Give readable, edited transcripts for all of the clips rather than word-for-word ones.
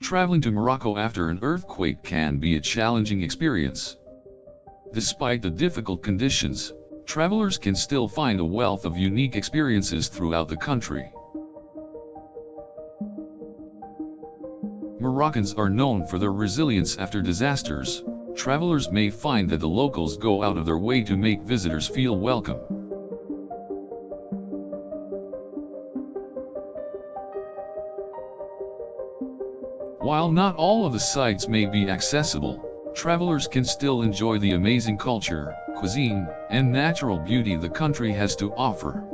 Traveling to Morocco after an earthquake can be a challenging experience. Despite the difficult conditions, travelers can still find a wealth of unique experiences throughout the country. Moroccans are known for their resilience after disasters. Travelers may find that the locals go out of their way to make visitors feel welcome. While not all of the sites may be accessible, travelers can still enjoy the amazing culture, cuisine, and natural beauty the country has to offer.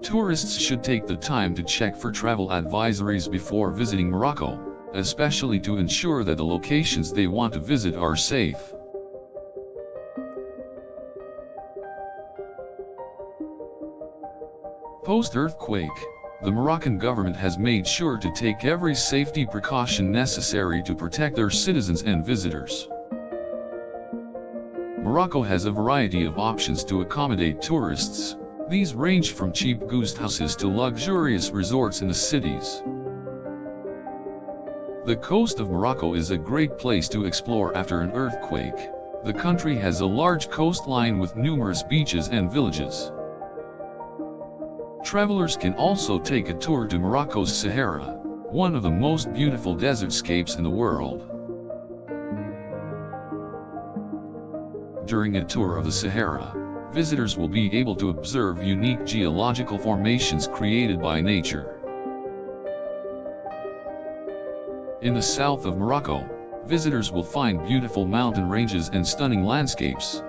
Tourists should take the time to check for travel advisories before visiting Morocco, especially to ensure that the locations they want to visit are safe. Post-earthquake, the Moroccan government has made sure to take every safety precaution necessary to protect their citizens and visitors. Morocco has a variety of options to accommodate tourists. These range from cheap guest houses to luxurious resorts in the cities. The coast of Morocco is a great place to explore after an earthquake. The country has a large coastline with numerous beaches and villages. Travelers can also take a tour to Morocco's Sahara, one of the most beautiful desertscapes in the world. During a tour of the Sahara, visitors will be able to observe unique geological formations created by nature. In the south of Morocco, visitors will find beautiful mountain ranges and stunning landscapes.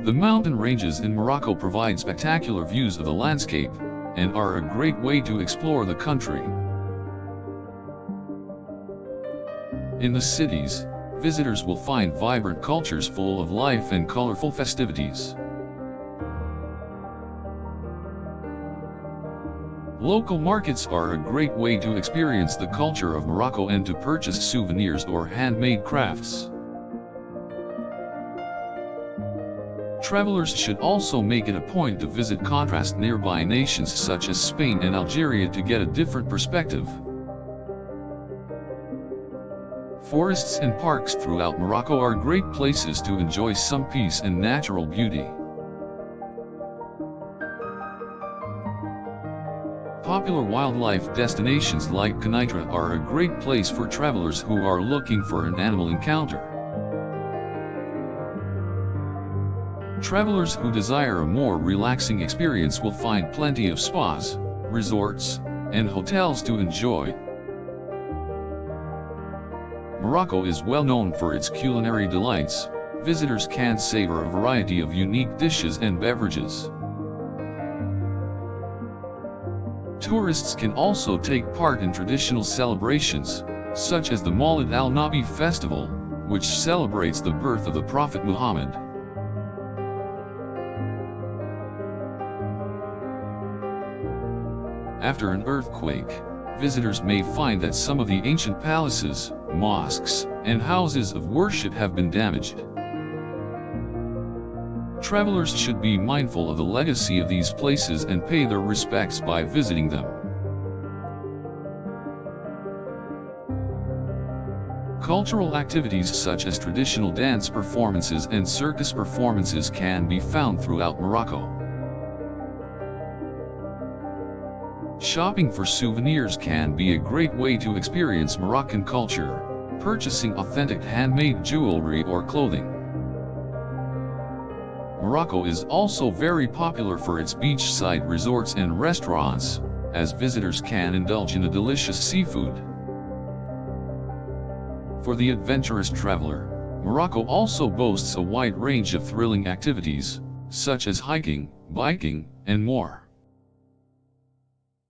The mountain ranges in Morocco provide spectacular views of the landscape, and are a great way to explore the country. In the cities, visitors will find vibrant cultures full of life and colorful festivities. Local markets are a great way to experience the culture of Morocco and to purchase souvenirs or handmade crafts. Travelers should also make it a point to visit contrast nearby nations such as Spain and Algeria to get a different perspective. Forests and parks throughout Morocco are great places to enjoy some peace and natural beauty. Popular wildlife destinations like Kenitra are a great place for travelers who are looking for an animal encounter. Travelers who desire a more relaxing experience will find plenty of spas, resorts, and hotels to enjoy. Morocco is well known for its culinary delights. Visitors can savor a variety of unique dishes and beverages. Tourists can also take part in traditional celebrations, such as the Maulid al-Nabi festival, which celebrates the birth of the Prophet Muhammad. After an earthquake, visitors may find that some of the ancient palaces, mosques, and houses of worship have been damaged. Travelers should be mindful of the legacy of these places and pay their respects by visiting them. Cultural activities such as traditional dance performances and circus performances can be found throughout Morocco. Shopping for souvenirs can be a great way to experience Moroccan culture, purchasing authentic handmade jewelry or clothing. Morocco is also very popular for its beachside resorts and restaurants, as visitors can indulge in the delicious seafood. For the adventurous traveler, Morocco also boasts a wide range of thrilling activities, such as hiking, biking, and more.